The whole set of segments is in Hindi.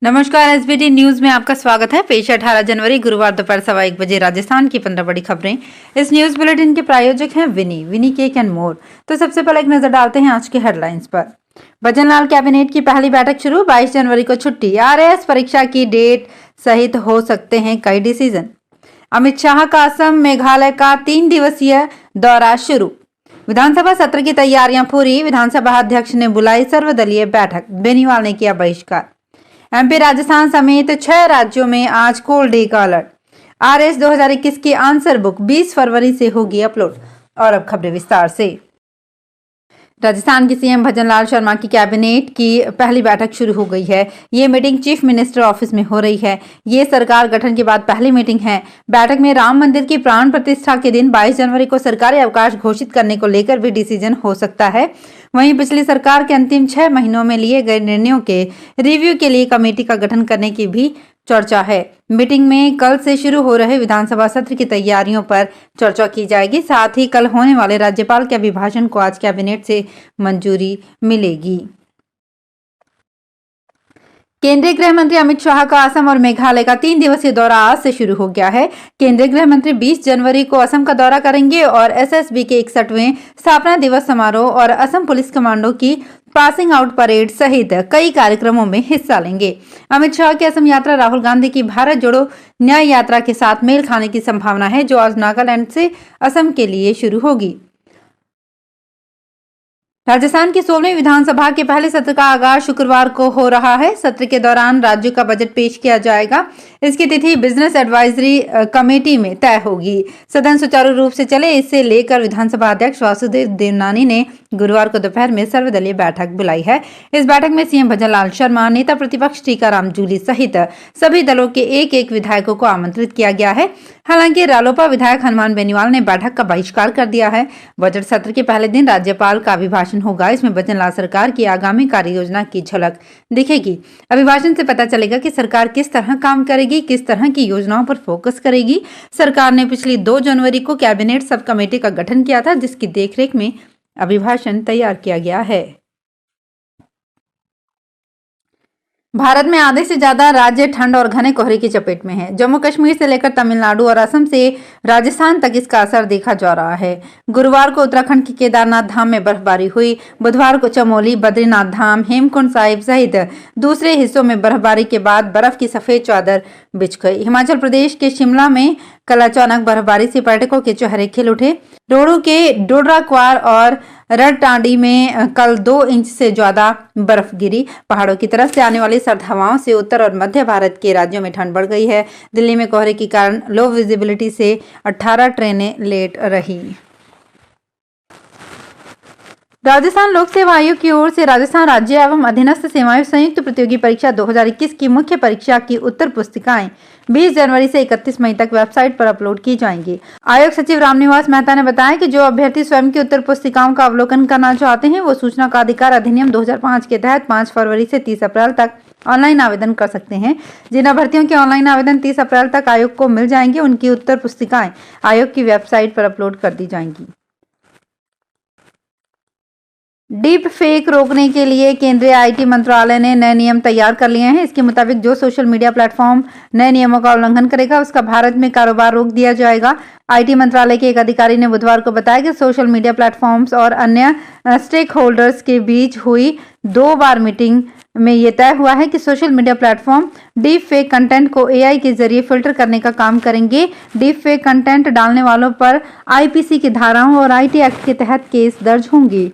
नमस्कार। एसबीटी न्यूज में आपका स्वागत है। पेश 18 जनवरी गुरुवार दोपहर 1:15 राजस्थान की 15 बड़ी खबरें। इस न्यूज बुलेटिन के प्रायोजक हैं विनी केक एंड मोर। तो सबसे पहले एक नजर डालते हैं आज के हेडलाइंस पर। भजनलाल कैबिनेट की पहली बैठक शुरू। 22 जनवरी को छुट्टी। आरएएस परीक्षा की डेट सहित हो सकते हैं कई डिसीजन। अमित शाह का असम मेघालय का 3 दिवसीय दौरा शुरू। विधानसभा सत्र की तैयारियां पूरी। विधानसभा अध्यक्ष ने बुलाई सर्वदलीय बैठक। बेनीवाल ने किया बहिष्कार। एमपी राजस्थान समेत 6 राज्यों में आज कोल्ड डे का अलर्ट। आरएस 2021 की आंसर बुक 20 फरवरी से होगी अपलोड। और अब खबरें विस्तार से। राजस्थान के सीएम भजनलाल शर्मा की कैबिनेट की पहली बैठक शुरू हो गई है। ये मीटिंग चीफ मिनिस्टर ऑफिस में हो रही है। ये सरकार गठन के बाद पहली मीटिंग है। बैठक में राम मंदिर की प्राण प्रतिष्ठा के दिन 22 जनवरी को सरकारी अवकाश घोषित करने को लेकर भी डिसीजन हो सकता है। वहीं पिछली सरकार के अंतिम 6 महीनों में लिए गए निर्णयों के रिव्यू के लिए कमेटी का गठन करने की भी चर्चा है। मीटिंग में कल से शुरू हो रहे विधानसभा सत्र की तैयारियों पर चर्चा की जाएगी। साथ ही कल होने वाले राज्यपाल के अभिभाषण को आज कैबिनेट से मंजूरी मिलेगी। केंद्रीय गृह मंत्री अमित शाह का असम और मेघालय का 3 दिवसीय दौरा आज से शुरू हो गया है। केंद्रीय गृह मंत्री 20 जनवरी को असम का दौरा करेंगे और एसएसबी के 61वें स्थापना दिवस समारोह और असम पुलिस कमांडो की पासिंग आउट परेड सहित कई कार्यक्रमों में हिस्सा लेंगे। अमित शाह की असम यात्रा राहुल गांधी की भारत जोड़ो न्याय यात्रा के साथ मेल खाने की संभावना है, जो आज नागालैंड से असम के लिए शुरू होगी। राजस्थान की 16वीं विधानसभा के पहले सत्र का आगाज शुक्रवार को हो रहा है। सत्र के दौरान राज्य का बजट पेश किया जाएगा। इसकी तिथि बिजनेस एडवाइजरी कमेटी में तय होगी। सदन सुचारू रूप से चले, इससे लेकर विधानसभा अध्यक्ष वासुदेव देवनानी ने गुरुवार को दोपहर में सर्वदलीय बैठक बुलाई है। इस बैठक में सीएम भजनलाल शर्मा, नेता प्रतिपक्ष टीकाराम जूली सहित सभी दलों के एक विधायकों को आमंत्रित किया गया है। हालांकि रालोपा विधायक हनुमान बेनीवाल ने बैठक का बहिष्कार कर दिया है। बजट सत्र के पहले दिन राज्यपाल का अभिभाषण होगा। इसमें भजनलाल सरकार की आगामी कार्य योजना की झलक दिखेगी। अभिभाषण से पता चलेगा कि सरकार किस तरह काम करेगी, किस तरह की योजनाओं पर फोकस करेगी। सरकार ने पिछली 2 जनवरी को कैबिनेट सब कमेटी का गठन किया था, जिसकी देखरेख में अभिभाषण तैयार किया गया है। भारत में आधे से ज्यादा राज्य ठंड और घने कोहरे की चपेट में है। जम्मू कश्मीर से लेकर तमिलनाडु और असम से राजस्थान तक इसका असर देखा जा रहा है। गुरुवार को उत्तराखंड के केदारनाथ धाम में बर्फबारी हुई। बुधवार को चमोली, बद्रीनाथ धाम, हेमकुंड साहिब सहित दूसरे हिस्सों में बर्फबारी के बाद बर्फ की सफेद चादर बिछ गई। हिमाचल प्रदेश के शिमला में कल अचानक बर्फबारी से पर्यटकों के चेहरे खिल उठे। रोहडू के डोडरा-क्वार और रड़टांडी में कल 2 इंच से ज्यादा बर्फ गिरी। पहाड़ों की तरफ से आने वाली सर्द हवाओं से उत्तर और मध्य भारत के राज्यों में ठंड बढ़ गई है। दिल्ली में कोहरे के कारण लो विजिबिलिटी से 18 ट्रेनें लेट रही। राजस्थान लोक सेवा आयोग की ओर से राजस्थान राज्य एवं अधीनस्थ सेवाएं संयुक्त प्रतियोगी परीक्षा 2021 की मुख्य परीक्षा की उत्तर पुस्तिकाएं 20 जनवरी से 31 मई तक वेबसाइट पर अपलोड की जाएंगी। आयोग सचिव रामनिवास मेहता ने बताया कि जो अभ्यर्थी स्वयं की उत्तर पुस्तिकाओं का अवलोकन करना चाहते हैं, वो सूचना का अधिकार अधिनियम 2005 के तहत 5 फरवरी से 30 अप्रैल तक ऑनलाइन आवेदन कर सकते हैं। जिन अभ्यर्थियों के ऑनलाइन आवेदन 30 अप्रैल तक आयोग को मिल जाएंगे, उनकी उत्तर पुस्तिकाएं आयोग की वेबसाइट पर अपलोड कर दी जाएंगी। डीप फेक रोकने के लिए केंद्रीय आईटी मंत्रालय ने नए नियम तैयार कर लिए हैं। इसके मुताबिक जो सोशल मीडिया प्लेटफॉर्म नए नियमों का उल्लंघन करेगा, उसका भारत में कारोबार रोक दिया जाएगा। आईटी मंत्रालय के एक अधिकारी ने बुधवार को बताया कि सोशल मीडिया प्लेटफॉर्म्स और अन्य स्टेक होल्डर्स के बीच हुई 2 बार मीटिंग में यह तय हुआ है कि social media platform deep fake content को एआई के जरिए फिल्टर करने का काम करेंगे। डीप फेक कंटेंट डालने वालों पर आईपीसी की धाराओं और आईटी एक्ट के तहत केस दर्ज होंगी।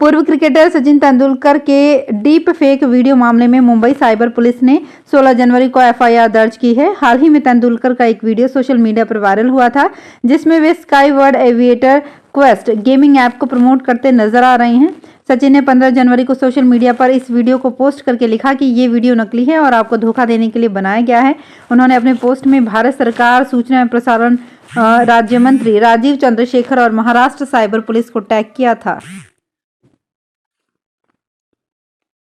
पूर्व क्रिकेटर सचिन तेंदुलकर के डीप फेक वीडियो मामले में मुंबई साइबर पुलिस ने 16 जनवरी को एफआईआर दर्ज की है। हाल ही में तेंदुलकर का एक वीडियो सोशल मीडिया पर वायरल हुआ था, जिसमें वे Sky World Aviator Quest gaming app को प्रमोट करते नजर आ रहे हैं। सचिन ने 15 जनवरी को सोशल मीडिया पर इस वीडियो को पोस्ट करके लिखा कि ये वीडियो नकली है और आपको धोखा देने के लिए बनाया गया है। उन्होंने अपने पोस्ट में भारत सरकार, सूचना एवं प्रसारण राज्य मंत्री राजीव चंद्रशेखर और महाराष्ट्र साइबर पुलिस को टैग किया था।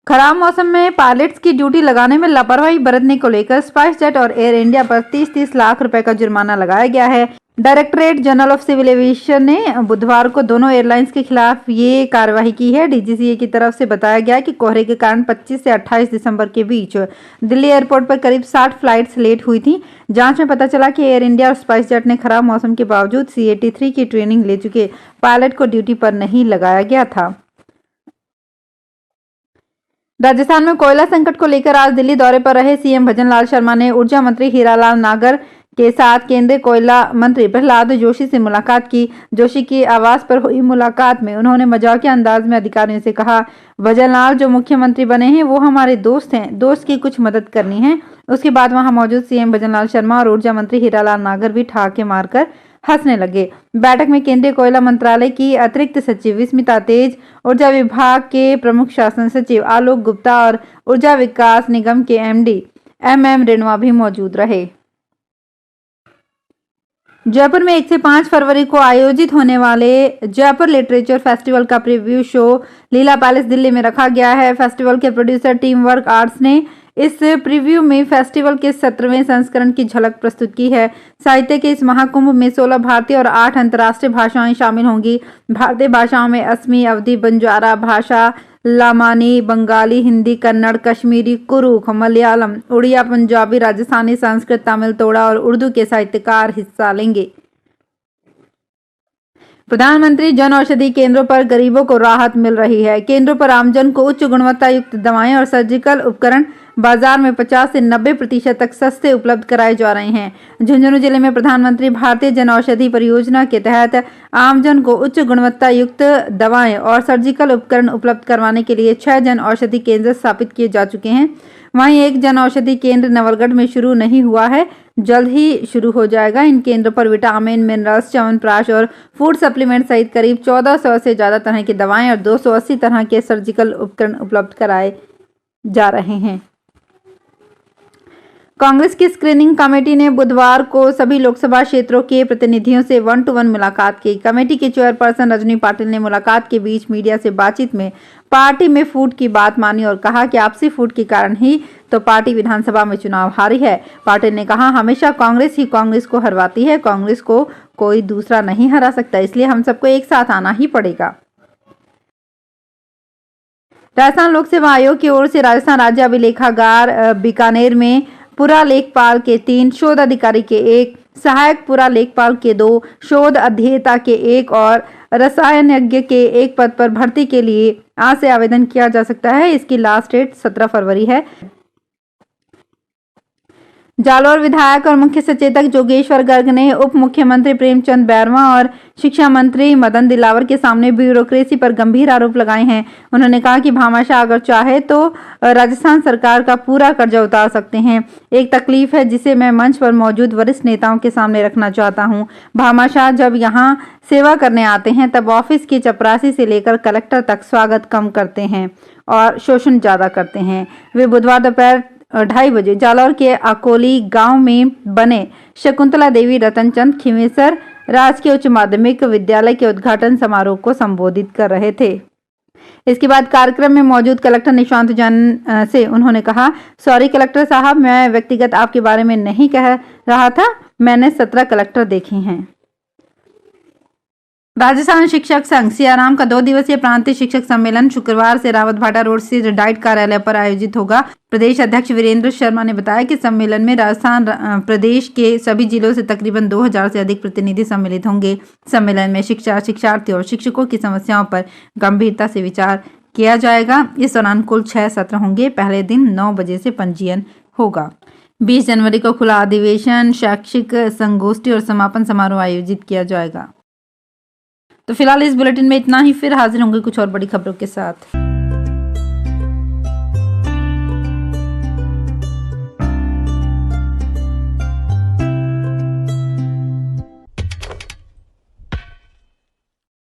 खराब मौसम में पायलट्स की ड्यूटी लगाने में लापरवाही बरतने को लेकर स्पाइस जेट और एयर इंडिया पर 30-30 लाख रुपए का जुर्माना लगाया गया है। Directorate General of Civil Aviation ने बुधवार को दोनों एयरलाइंस के खिलाफ ये कार्रवाई की है। डीजीसीए की तरफ से बताया गया कि कोहरे के कारण 25 से 28 दिसंबर के बीच दिल्ली एयरपोर्ट पर करीब 60 फ्लाइट्स लेट हुई थी। जांच में पता चला कि एयर इंडिया और स्पाइस जेट ने खराब मौसम के बावजूद CAT-3 की ट्रेनिंग ले चुके पायलट को ड्यूटी पर नहीं लगाया गया था। राजस्थान में कोयला संकट को लेकर आज दिल्ली दौरे पर रहे सीएम भजनलाल शर्मा ने ऊर्जा मंत्री हीरालाल नागर के साथ केंद्रीय कोयला मंत्री प्रहलाद जोशी से मुलाकात की। जोशी की आवास पर हुई मुलाकात में उन्होंने मजाकिया अंदाज में अधिकारियों से कहा, भजनलाल जो मुख्यमंत्री बने हैं वो हमारे दोस्त हैं, दोस्त की कुछ मदद करनी है। उसके बाद वहां मौजूद सीएम भजनलाल शर्मा और ऊर्जा मंत्री हीरालाल नागर भी ठहाके मारकर हंसने लगे। बैठक में केंद्रीय कोयला मंत्रालय की अतिरिक्त सचिव विस्मिता तेज, ऊर्जा विभाग के प्रमुख शासन सचिव आलोक गुप्ता और ऊर्जा विकास निगम के MD MM रेणुआ भी मौजूद रहे। जयपुर में 1 से 5 फरवरी को आयोजित होने वाले जयपुर लिटरेचर फेस्टिवल का प्रीव्यू शो लीला पैलेस दिल्ली में रखा गया है। फेस्टिवल के प्रोड्यूसर टीम वर्क आर्ट्स ने इस प्रीव्यू में फेस्टिवल के 17वें संस्करण की झलक प्रस्तुत की है। साहित्य के इस महाकुंभ में 16 भारतीय और 8 अंतर्राष्ट्रीय भाषाएं शामिल होंगी। भारतीय भाषाओं में असमी, अवधी, बंजारा भाषा, लामानी, बंगाली, हिंदी, कन्नड़, कश्मीरी, कुरुख, मलयालम, उड़िया, पंजाबी, राजस्थानी, संस्कृत, तमिल, तोड़ा और उर्दू के साहित्यकार हिस्सा लेंगे। प्रधानमंत्री जन औषधि केंद्रों पर गरीबों को राहत मिल रही है। केंद्रों पर आमजन को उच्च गुणवत्ता युक्त दवाएं और सर्जिकल उपकरण बाजार में 50 से 90% तक सस्ते उपलब्ध कराए जा रहे हैं। झुंझुनू जिले में प्रधानमंत्री भारतीय जन औषधि परियोजना के तहत आमजन को उच्च गुणवत्ता युक्त दवाएं और सर्जिकल उपकरण उपलब्ध करवाने के लिए 6 जन औषधि केंद्र स्थापित किए जा चुके हैं। वहीं एक जन औषधि केंद्र नवलगढ़ में शुरू नहीं हुआ है, जल्द ही शुरू हो जाएगा। इन केंद्रों पर विटामिन, मिनरल्स, च्यवनप्राश और फूड सप्लीमेंट सहित करीब 1400 से ज्यादा तरह की दवाएं और 280 तरह के सर्जिकल उपकरण उपलब्ध कराए जा रहे हैं। कांग्रेस की स्क्रीनिंग कमेटी ने बुधवार को सभी लोकसभा क्षेत्रों के प्रतिनिधियों से 1-to-1 मुलाकात की। कमेटी के चेयरपर्सन रजनी पाटिल ने मुलाकात के बीच मीडिया से बातचीत में पार्टी में फूट की बात मानी और कहा कि आपसी फूट के कारण ही तो पार्टी विधानसभा में चुनाव हारी है। पाटिल ने कहा, हमेशा कांग्रेस ही कांग्रेस को हरवाती है, कांग्रेस को कोई दूसरा नहीं हरा सकता, इसलिए हम सबको एक साथ आना ही पड़ेगा। राजस्थान लोक सेवा आयोग की ओर से राजस्थान राज्य अभिलेखागार बीकानेर में पुरा लेखपाल के 3, शोध अधिकारी के 1, सहायक पुरा लेखपाल के 2, शोध अध्येता के 1 और रसायनज्ञ के 1 पद पर भर्ती के लिए आज से आवेदन किया जा सकता है। इसकी लास्ट डेट 17 फरवरी है। जालोर विधायक और मुख्य सचेतक जोगेश्वर गर्ग ने उप मुख्यमंत्री प्रेमचंद बैरवा और शिक्षा मंत्री मदन दिलावर के सामने ब्यूरोक्रेसी पर गंभीर आरोप लगाए हैं। उन्होंने कहा कि भामाशाह अगर चाहे तो राजस्थान सरकार का पूरा कर्जा उतार सकते हैं। एक तकलीफ है जिसे मैं मंच पर मौजूद वरिष्ठ नेताओं के सामने रखना चाहता हूं। भामाशाह जब यहां सेवा करने आते हैं तब ऑफिस की चपरासी से लेकर कलेक्टर तक स्वागत कम करते हैं और शोषण ज्यादा करते हैं। वे बुधवार दोपहर 2:30 बजे जालौर के अकोली गांव में बने शकुंतला देवी रतनचंद खिमेसर राजकीय उच्च माध्यमिक विद्यालय के उद्घाटन समारोह को संबोधित कर रहे थे। इसके बाद कार्यक्रम में मौजूद कलेक्टर निशांत जैन से उन्होंने कहा, सॉरी कलेक्टर साहब, मैं व्यक्तिगत आपके बारे में नहीं कह रहा था, मैंने 17 कलेक्टर देखे हैं। राजस्थान शिक्षक संघ सियाराम का 2 दिवसीय प्रांतीय शिक्षक सम्मेलन शुक्रवार से रावतभाटा रोड स्थित डाइट कार्यालय पर आयोजित होगा। प्रदेश अध्यक्ष वीरेंद्र शर्मा ने बताया कि सम्मेलन में राजस्थान प्रदेश के सभी जिलों से तकरीबन 2000 से अधिक प्रतिनिधि सम्मिलित होंगे। सम्मेलन में शिक्षा, शिक्षार्थियों और शिक्षकों की समस्याओं पर गंभीरता से विचार किया जाएगा। इस दौरान कुल 6 सत्र होंगे। पहले दिन 9 बजे से पंजीयन होगा। 20 जनवरी को खुला अधिवेशन, शैक्षिक संगोष्ठी और समापन समारोह आयोजित किया जाएगा। तो फिलहाल इस बुलेटिन में इतना ही, फिर हाजिर होंगे कुछ और बड़ी खबरों के साथ।